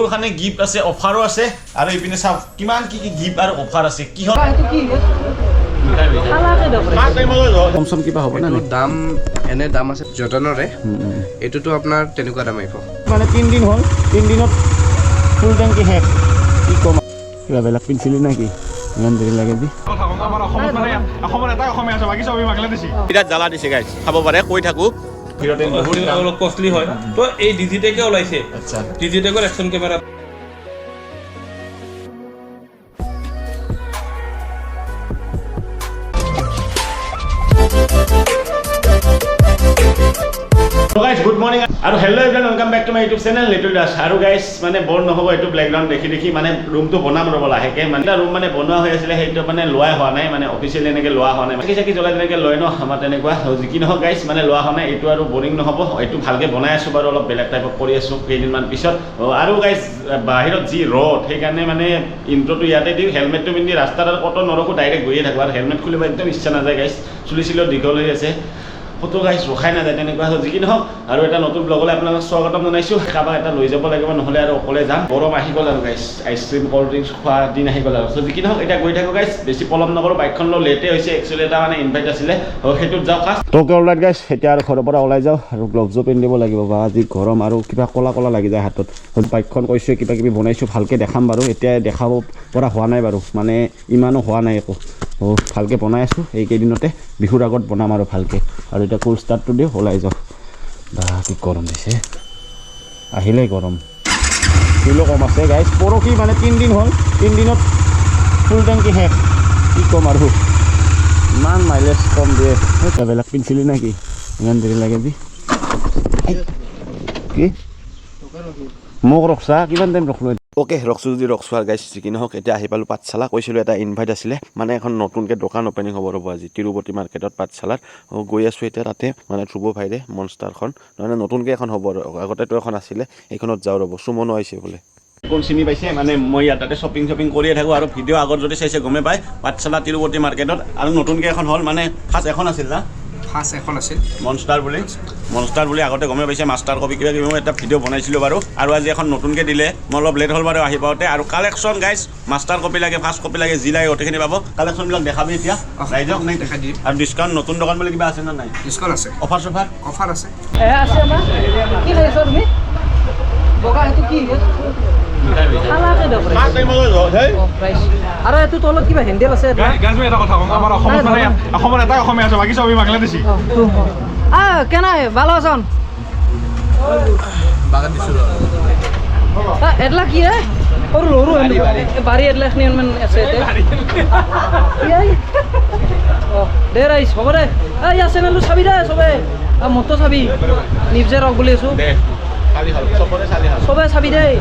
ওখানে গিফট আছে, অফাৰও আছে আৰু ইপিনে চাওক কিমান কি কি গিফট আৰু অফাৰ আছে। কি হয় কমসম কিবা হ'ব না? দাম এনে দাম আছে জৰ্ডানৰে, এইটোতো আপোনাৰ তেনেকুৱা দাম আহিব। মানে 3 দিন হ'ল, 3 দিনত ফুল টেংকি শেষ। কি কম, কিবা বেলেগ পিন্ধিছিলি নেকি? ইমান দেৰি লাগে যি বিৰাট জ্বালা দিছে গাইজ, খাব পাৰে কৈ থাকো। অলপ কষ্টলি হয় তো এই ডিজিটেকে ওলাইছে। আচ্ছা, ডিজিটেকৰ action camera guys good morning আৰু hello' everyone, welcome back to my YouTube channel little Das. আৰু গাইজ মানে বৰ নহ'ব এইটো ব্লেকগ্ৰাউণ্ড দেখি মানে ৰুমটো বনাম ৰ'ব লাহেকৈ। মানে এটা ৰুম মানে বনোৱা হৈ আছিলে, সেইটো মানে লোৱাই হোৱা নাই, মানে অফিচিয়েলি এনেকৈ লোৱা হোৱা নাই। চাকি জ্বলাই তেনেকৈ লয় ন আমাৰ তেনেকুৱা, যি কি নহওক গাইজ মানে লোৱা হোৱা নাই। এইটো আৰু বৰিং নহ'ব, এইটো ভালকৈ বনাই আছোঁ বাৰু, অলপ বেলেগ টাইপত কৰি আছোঁ কেইদিনমান পিছত। আৰু গাইজ বাহিৰত যি ৰ'দ, সেইকাৰণে মানে ইণ্ট্ৰটো ইয়াতে দিওঁ। হেলমেটটো পিন্ধি ৰাস্তাত আৰু ক'ত নৰখোঁ, ডাইৰেক্ট গৈয়ে থাকোঁ। আৰু হেলমেট খুলিব একদম ইচ্ছা নাযায় গাইজ, চুলি দীঘল হৈ আছে, ফটো গাইজ ৰখাই নাযায় তেনেকুৱা। যি কি নহওক আৰু এটা নতুন ব্লগলৈ আপোনালোকক স্বাগতম জনাইছোঁ। কাৰোবাক এটা লৈ যাব লাগিব, নহ'লে আৰু অকলে যাম। গৰম আহি গ'ল আৰু গাইজ, আইচক্ৰীম কল্ড ড্ৰিংকছ খোৱা দিন আহি গ'ল আৰু। যি কি নহওক এতিয়া গৈ থাকোঁ গাইজ, বেছি পলম নকৰোঁ। বাইকখন লৈ লেটে হৈছে, একচুৱেলি এটা মানে ইনভাইট আছিলে, সেইটোত যাওঁ ফাৰ্ষ্ট। ট'কে অলৰাইট গাইজ, এতিয়া আৰু ঘৰৰ পৰা ওলাই যাওঁ আৰু গ্লভছো পিন্ধিব লাগিব। বা আজি গৰম আৰু কিবা ক'লা ক'লা লাগি যায় হাতত। বাইকখন কৈছোঁ কিবা কিবি বনাইছোঁ, ভালকৈ দেখাম বাৰু। এতিয়া দেখাব পৰা হোৱা নাই বাৰু, মানে ইমানো হোৱা নাই একো। ভালকৈ বনাই আছোঁ, এইকেইদিনতে বিহুৰ আগত বনাম আৰু ভালকৈ। আৰু এতিয়া কোল ষ্টাৰ্টটো দিওঁ, ওলাই যাওঁ। বা কি গৰম দিছে, আহিলেই গৰম। ফিলো কম আছে গাইজ, পৰহি মানে 3 দিন হ'ল, 3 দিনত ফুল টেংকি শেষ। কি ক'ম আৰু, ইমান মাইলেজ কম দিয়ে। বেলেগ পিন্ধিছিলি নেকি? ইমান দেৰি লাগে যি কি মোক ৰখছা, কিমান টাইম ৰখলোঁ? অ'কে ৰখছোঁ যদি ৰখছোঁ আৰু গাইজ। যি কি নহওক এতিয়া আহি পালোঁ পাঠশালা। কৈছিলোঁ এটা ইনভাইট আছিলে, মানে এখন নতুনকৈ দোকান অপেনিং হ'ব ৰ'ব আজি তিৰুপতি মাৰ্কেটত পাঠশালাত। গৈ আছোঁ এতিয়া তাতে, মানে ধ্ৰুৱ ভাইৰে মনষ্টাৰখন মানে নতুনকৈ এখন হ'ব আৰু। আগতেতো এখন আছিলে, এইখনত যাওঁ ৰ'ব। সুমনো আহিছে বোলে, কোন চিনি পাইছে? মানে মই ইয়াত তাতে শ্বপিং কৰিয়ে থাকোঁ। আৰু ভিডিঅ' আগত যদি চাইছে গমেই পায়, পাঠশালা তিৰুপতি মাৰ্কেটত। আৰু নতুনকৈ এখন হ'ল, মানে ফাৰ্ষ্ট এখন আছিল না, ফাৰ্ষ্ট এখন আছিল মনষ্টাৰ বুলি আগতে গমেই পাইছে। মাষ্টাৰ কপি কিবা কিবি মই এটা ভিডিঅ' বনাইছিলোঁ বাৰু। আৰু আজি এখন নতুনকৈ দিলে, মই অলপ লেট হ'ল বাৰু আহি পাওঁতে। আৰু কালেকশ্যন গাইজ, মাষ্টাৰ কপি লাগে, ফাৰ্ষ্ট কপি লাগে, যি লাগে গোটেইখিনি পাব। কালেকশ্যনবিলাক দেখাবি এতিয়া ৰাইজক। দেখাই দিম। আৰু ডিছকাউণ্ট নতুন দোকান বুলি কিবা আছে নে নাই? ডিছকাউণ্ট আছে, অফাৰ চফাৰ অফাৰ আছে। আছে আমাৰ কি খাইছ তুমি? বগা সেইটো কি আৰু এইটো তলত কিবা হেণ্ডেল আছে। এটা কথা কওঁ, আমাৰ অসমত এটা অসমীয়া আছে, বাকী চবেই বাংলাদেশী। কেনাই ভালো আছন? এডলা কি হে সৰু লৰু বাৰী এডলা এখনি আছে দে ৰাইজ হ'ব দে। ইয়াৰ চেনেলটো চাবি দে চবে, মোৰতো চাবি, নিউজে ৰখ বুলি আছোঁ, চবে চাবি দেই।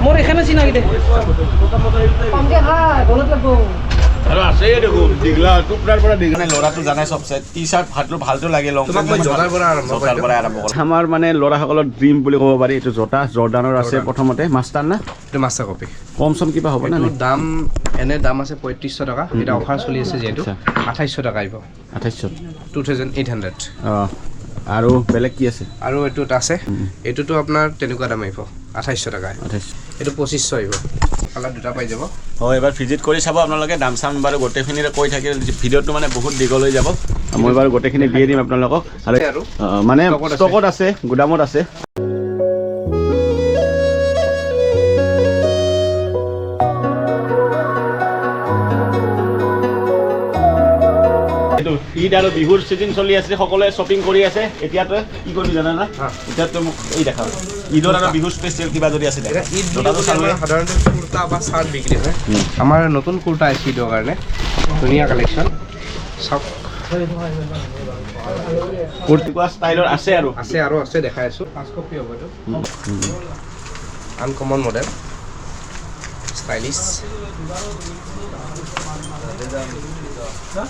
মোৰ এখানে চিনাকি দে পামকে খাই ঘৰত লাগব। আৰু আছে দেখোন দীঘলা টুকুৰাৰ পৰা দীঘলা ল'ৰাটো জানাই চবচে টি চাৰ্ট ভালটো লাগে, লং আমাৰ মানে ল'ৰাসকলৰ ড্ৰিম বুলি ক'ব পাৰি। এইটো জোতা জৰ্ডানৰ আছে প্ৰথমতে, মাষ্টাৰ না, এইটো মাষ্টাৰ কপি। কম চম কিবা হ'ব না? দাম এনে দাম আছে 3500 টকা, এটা অফাৰ চলি আছে যিহেতু 2800 টকা আহিব। 2800 2800। অঁ, আৰু বেলেগ কি আছে? আৰু এইটো এটা আছে, এইটোতো আপোনাৰ তেনেকুৱা দাম আহিব 2800 টকা। 2800, এইটো 2500 আহিব। কালাৰ দুটা পাই যাব। হয়, এবাৰ ভিজিট কৰি চাব আপোনালোকে। দাম চাম বাৰু গোটেইখিনিৰে কৈ থাকিলে ভিডিঅ'টো মানে বহুত দীঘল হৈ যাব। মই বাৰু গোটেইখিনি দিয়ে দিম আপোনালোকক। আৰু মানে ষ্টকত আছে, গুদামত আছে। ঈদ আৰু বিহুৰ চিজন চলি আছে, সকলোৱে শ্বপিং কৰি আছে। এতিয়া তই কি কৰিবি জানা না? এতিয়া তই মোক এই দেখা ঈদৰ আৰু বিহুৰ স্পেচিয়েল কিবা যদি আছে দেখা। ঈদ সাধাৰণতে কুৰ্তা বা চাৰ্ট বিক্ৰী হয়। আমাৰ নতুন কুৰ্তা আহিছে ঈদৰ কাৰণে, ধুনীয়া কালেকশ্যন চাওক। কুৰ্তিকুৱা ষ্টাইলৰ আছে আৰু আছে দেখাই আছোঁ। 5 কপি হ'ব এইটো, আনকমন মডেল, ষ্টাইলিছ,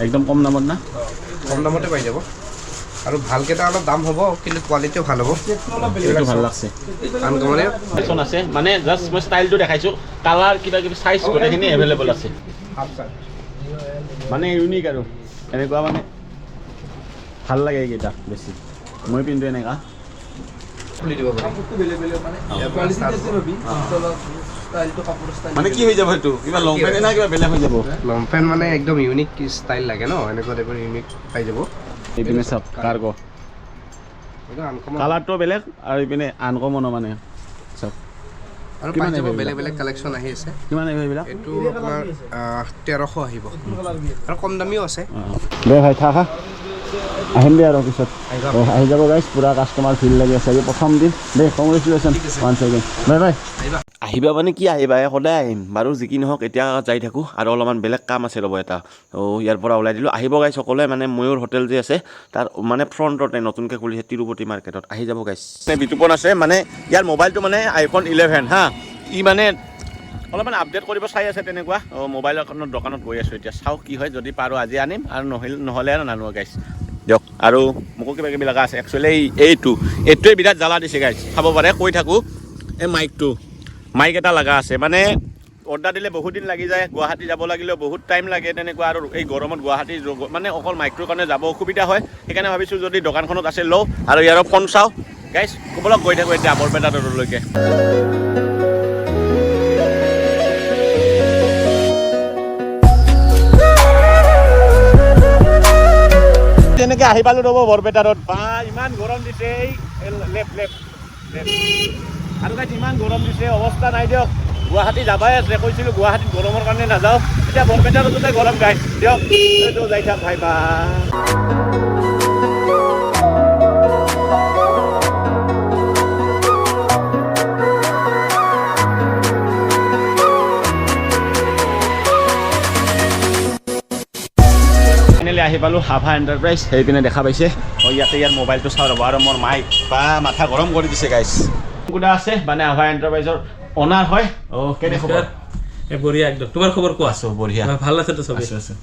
একদম কম দামত না? কম দামতে পাই যাব। আৰু ভালকেইটা অলপ দাম হ'ব, কিন্তু কোৱালিটিও ভাল হ'ব। ভাল লাগছে, আনকমনে ফেশ্বন আছে। মানে জাষ্ট মই ষ্টাইলটো দেখাইছোঁ, কালাৰ কিবা কিবি চাইজ গোটেইখিনি এভেইলেবল আছে। মানে ইউনিক আৰু এনেকুৱা মানে ভাল লাগে এইকেইটা বেছি। মই পিন্ধো এনেকুৱা খুলি দিব পাৰি মানে কি হৈ যাব সেইটো কিবা লং পেণ্ট না কিবা বেলেগ হৈ যাব লং পেণ্ট মানে একদম ইউনিক ষ্টাইল লাগে ন এনেকুৱা টাইপৰ ইউনিক পাই যাব এইপিনে চাওক কাৰ্গো একদম আনকমন কালাৰটো বেলেগ আৰু এইপিনে আনকমনো মানে চাওক আৰু কিমান পাই যাব আহিব বেলেগ বেলেগ কালেকশ্যন আহি আছে কিমান আহিব এইবিলাক এইটো আপোনাৰ 1300 আহিব আৰু কম দামীও আছে দে ভাই থাকা আহিম দে আৰু পিছত আহি যাব গাইজ পুৰা কাষ্টমাৰ ভিৰ লাগি আছে আজি প্ৰথম দিন দে congratulation one second bye bye আহিবা মানে কি আহিবা সদায় আহিম বাৰু যি কি নহওক এতিয়া যাই থাকোঁ আৰু অলপমান বেলেগ কাম আছে ৰ'ব এটা ইয়াৰ পৰা ওলাই দিলোঁ আহিব গাইজ সকলোৱে মানে ময়ূৰ হোটেল যে আছে তাৰ মানে ফ্ৰণ্টতে নতুনকৈ খুলিছে তিৰুপতি মাৰ্কেটত আহি যাব গাইজ বিতুপন আছে মানে ইয়াৰ মোবাইলটো মানে iPhone 11 হা ই মানে অলপমান আপডেট কৰিব চাই আছে তেনেকুৱা মোবাইলৰ দোকানত গৈ আছোঁ এতিয়া চাওঁ কি হয় যদি পাৰোঁ আজি আনিম আৰু নহ'লে আৰু নানো গাইজ দিয়ক আৰু মোকো কিবা কিবি লগা আছে একচুৱেলি এইটোৱে বিৰাট জ্বালা দিছে গাইজ চাব পাৰে কৈ থাকোঁ এই মাইক এটা লগা আছে মানে অৰ্ডাৰ দিলে বহুত দিন লাগি যায় গুৱাহাটী যাব লাগিলেও বহুত টাইম লাগে তেনেকুৱা আৰু এই গৰমত গুৱাহাটী মানে অকল মাইকটোৰ কাৰণে যাব অসুবিধা হয় সেইকাৰণে ভাবিছোঁ যদি দোকানখনত আছে লওঁ আৰু ইয়াৰ ফোন চাওঁ গাইজ ক'বলৈ গৈ থাকোঁ এতিয়া বৰপেটা ৰোডলৈকে তেনেকৈ আহি পালোঁ ৰ'ব বৰপেটা ৰোড বা ইমান গৰম দিছে লেফ্ট আৰু গাইজ ইমান গৰম দিছে অৱস্থা নাই দিয়ক গুৱাহাটী যাবাই আছে কৈছিলোঁ গুৱাহাটীত গৰমৰ কাৰণে নাযাওঁ এতিয়া বৰপেটা ৰোডতে গৰম গাইজ দিয়ক এইটো যাই থাক ভাই বা আহি পালোঁ হাভা এণ্টাৰপ্ৰাইজ সেইপিনে দেখা পাইছে ইয়াতে ইয়াৰ মোবাইলটো চাওঁ ৰ'ব আৰু মোৰ মাইক বা মাথা গৰম কৰি দিছে গাইজ কোনোবা আছে মানে হাভা এণ্টাৰপ্ৰাইজৰ অনাৰ হয় কেনে খবৰ বঢ়িয়া একদম তোমাৰ খবৰ কোৱা আছোঁ বঢ়িয়া ভাল আছে তো চবেই আছে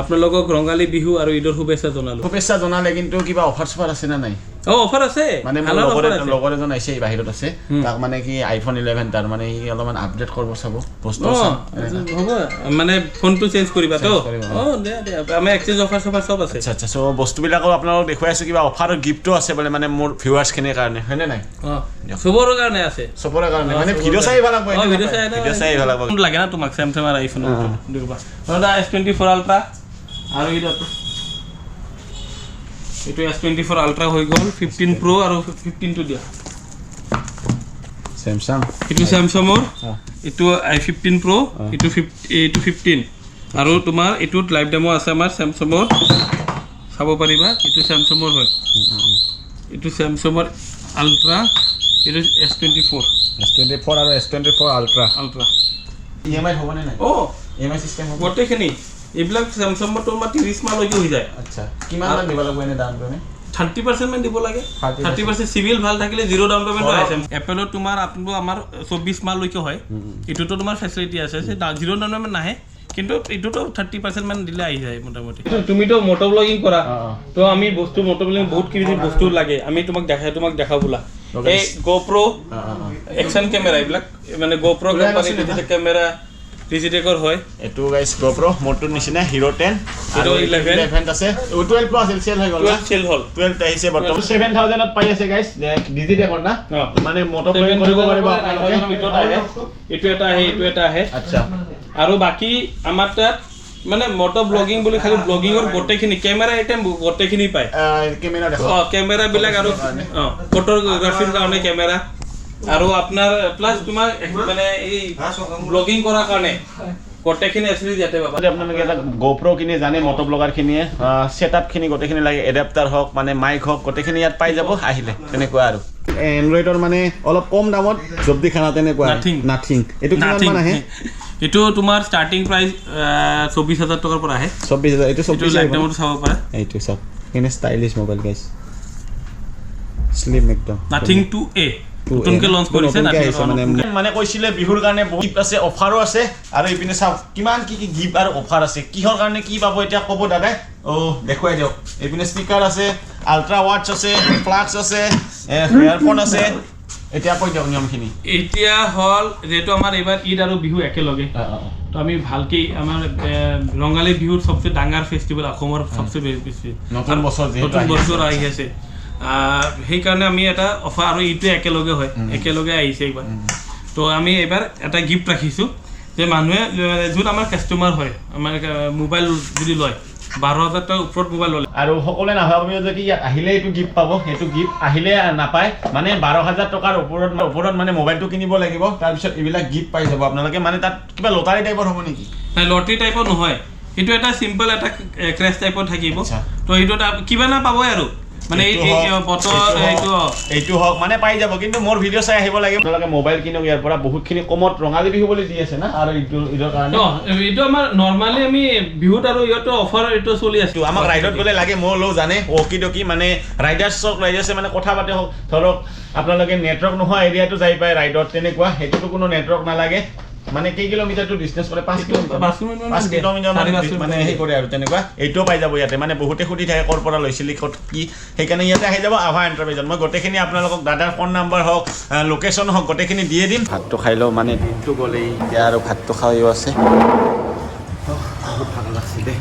আপোনালোকক ৰঙালী বিহু আৰু ঈদৰ শুভেচ্ছা জনালোঁ শুভেচ্ছা জনালে কিন্তু কিবা অফাৰ চফাৰ আছে নে নাই অফাৰ আছে মানে মোৰ লগৰ এজন আহিছে বাহিৰত আছে তাক মানে কি iPhone 11 তাৰ মানে সি অলপমান আপডেট কৰিব চাব বস্তু হ'ব মানে ফোনটো চেঞ্জ কৰিবা তো দে আমি এক্সচেঞ্জ অফাৰ চফাৰ চব আছে আচ্ছা চ' বস্তুবিলাকো আপোনালোকক দেখুৱাই আছোঁ কিবা অফাৰ আৰু গিফ্টো আছে বোলে মানে মোৰ ভিউৱাৰ্ছখিনিৰ কাৰণে হয়নে নাই চবৰে কাৰণে আছে চবৰে কাৰণে মানে ভিডিঅ' চাই ভাল লাগব ভিডিঅ' চাই ভাল লাগব লাগে না তোমাক Samsung আৰু iPhone দিবা S24 Ultra আৰু এইটো S24 Ultra হৈ গ'ল 15 Pro আৰু 15 টো দিয়া Samsung এইটো Samsungৰ এইটো i15 Pro এইটো 15 আৰু তোমাৰ এইটোত লাইভ ডেমো আছে আমাৰ Samsungৰ চাব পাৰিবা এইটো Samsungৰ হয় এইটো Samsungৰ Ultra এইটো S24 আৰু S24 Ultra EMI হ'ব নে নাই EMI চিষ্টেম হ'ব গোটেইখিনি এইবিলাক Samsungৰ তোমাৰ 30 মাহলৈকে হৈ যায় আচ্ছা কিমান মান দিব লাগিব এনে দাম তুমি 30% মান দিব লাগে 30% সিভিল ভাল থাকিলে জিৰো ডাউন পেমেন্ট আছে এপলত তোমাৰ আপোনালোক আমাৰ 24 মাহলৈকে হয় এটোটো তোমাৰ ফেসিলিটি আছে জিৰো ডাউন পেমেন্ট নাহে কিন্তু এটোটো 30% মান দিলে আহি যায় মোটামুটি তুমি তো মোটো ব্লগিং কৰা তো আমি বস্তু মোটো ব্লগিং বহুত কিছু বস্তু লাগে আমি তোমাক দেখাবলা এই GoPro অ্যাকশন ক্যামেরা এইবিলাক মানে GoPro কোম্পানি ডিজিটেল ক্যামেরা ডিজিটেকৰ হয় এটো গাইস GoPro মোটৰ নিচিনা Hero 10 আৰু 11 আছে 12 প্লাস সেল হৈ গ'ল 12 আহিছে বৰ্তমান 7000 ত পাই আছে গাইস ডিজিটেকৰ না মানে মোটৰ ব্লগিং কৰিব পাৰিব এইটো এটা আহে আচ্ছা আৰু বাকি আমাৰ তাত মানে মোটৰ ব্লগিং বুলি খালি ব্লগিংৰ গোটেইখিনি ক্যামেৰা আইটেম গোটেইখিনি পায় ক্যামেৰা দেখো ক্যামেৰা বিলাক আৰু ফটোগ্ৰাফিৰ কাৰণে ক্যামেৰা আৰু আপোনাৰ প্লাস তোমাৰ মানে এই ব্লগিং কৰাৰ কাৰণে গোটেইখিনি এক্সেসৰিজ ইয়াতে পাবা আপোনালোকে এটা GoPro কিনে জানে মোটো ব্লগাৰ খিনিয়ে সেটআপ খিনি গোটেইখিনি লাগে এডাপ্টাৰ হওক মানে মাইক হওক গোটেইখিনি ইয়াত পাই যাব আহিলে তেনেকুৱা আৰু এন্ড্ৰইডৰ মানে অলপ কম দামত জব্দি খানা তেনেকুৱা নাথিং এইটো কিমান মান আহে এটো তোমাৰ স্টাৰ্টিং প্ৰাইস 24000 টকাৰ পৰা আহে 24000 এইটো 24000 লাইক দামত চাব পাৰা এইটো সব কিনে স্টাইলিশ মোবাইল গাইস স্লিম একদম নাথিং 2A নতুনকে লঞ্চ কৰিছে মানে কৈছিলে বিহুৰ কাৰণে বহুত আছে অফাৰো আছে আৰু ইপিনে চাওক কিমান কি গিফট আৰু অফাৰ আছে কিহৰ কাৰণে কি পাব এতিয়া ক'ব দাদাই দেখুৱাই দিয়ক ইপিনে স্পিকাৰ আছে আল্ট্ৰা ওয়াটছ আছে ফ্লাক্স আছে ইয়াৰফোন আছে এতিয়া কৈ দিয়ক নিয়মখিনি এতিয়া হল যেটো আমাৰ এবাৰ ঈদ আৰু বিহু একেলগে তো আমি ভালকে আমাৰ ৰঙালী বিহুৰ সবচে ডাঙৰ ফেষ্টিভেল অসমৰ সবচে বেছি নতুন বছৰ আহি আছে সেইকাৰণে আমি এটা অফাৰ আৰু এইটো একেলগে হয় একেলগে আহিছে এইবাৰ তো আমি এইবাৰ এটা গিফ্ট ৰাখিছোঁ যে মানুহে যোন আমাৰ কাষ্টমাৰ হয় আমাৰ মোবাইল যদি লয় 12,000 টকাৰ ওপৰত মোবাইল ল'লে আৰু সকলোৱে নাভাবিব যে কি ইয়াত আহিলে এইটো গিফ্ট পাব সেইটো গিফ্ট আহিলে নাপায় মানে 12,000 টকাৰ ওপৰত মানে মোবাইলটো কিনিব লাগিব তাৰপিছত এইবিলাক গিফ্ট পাই যাব আপোনালোকে মানে তাত কিবা লটাৰী টাইপৰ হ'ব নেকি নাই লটাৰী টাইপৰ নহয় এইটো এটা চিম্পল এটা ক্ৰেছ টাইপৰ থাকিব তো এইটো কিবা না পাবই আৰু মানে এই বটল এইটো হওক মানে পাই যাব কিন্তু মোৰ ভিডিঅ' চাই আহিব লাগিব আপোনালোকে মোবাইল কিনক ইয়াৰ পৰা বহুতখিনি কমত ৰঙালী বিহু বুলি দি আছে না আৰু ঈদৰ কাৰণে এইটো আমাৰ নৰ্মালি আমি বিহুত আৰু ইয়াতো অফাৰ এইটো চলি আছে আমাক ৰাইডত গ'লে লাগে মই লওঁ জানে অকি ডকি মানে ৰাইডাৰ্ছে মানে কথা পাতে হওক ধৰক আপোনালোকে নেটৱৰ্ক নোহোৱা এৰিয়াটো যাই পায় ৰাইডত তেনেকুৱা সেইটোতো কোনো নেটৱৰ্ক নালাগে মানে কেই কিলোমিটাৰটো ডিষ্টেঞ্চ কৰে 5 কিলোমিটাৰ মানে সেই কৰে আৰু তেনেকুৱা এইটোও পাই যাব ইয়াতে মানে বহুতে সুধি থাকে ক'ৰ পৰা লৈছিলি ক'ত কি সেইকাৰণে ইয়াতে আহি যাব আভা এণ্টাৰপ্ৰাইজত মই গোটেইখিনি আপোনালোকক দাদাৰ ফোন নাম্বাৰ হওক লোকেশ্যন হওক গোটেইখিনি দিয়ে দিম ভাতটো খাই লওঁ মানে দিনটো গ'লেই এতিয়া আৰু ভাতটো খাইও আছে বহুত ভাল লাগছে দেই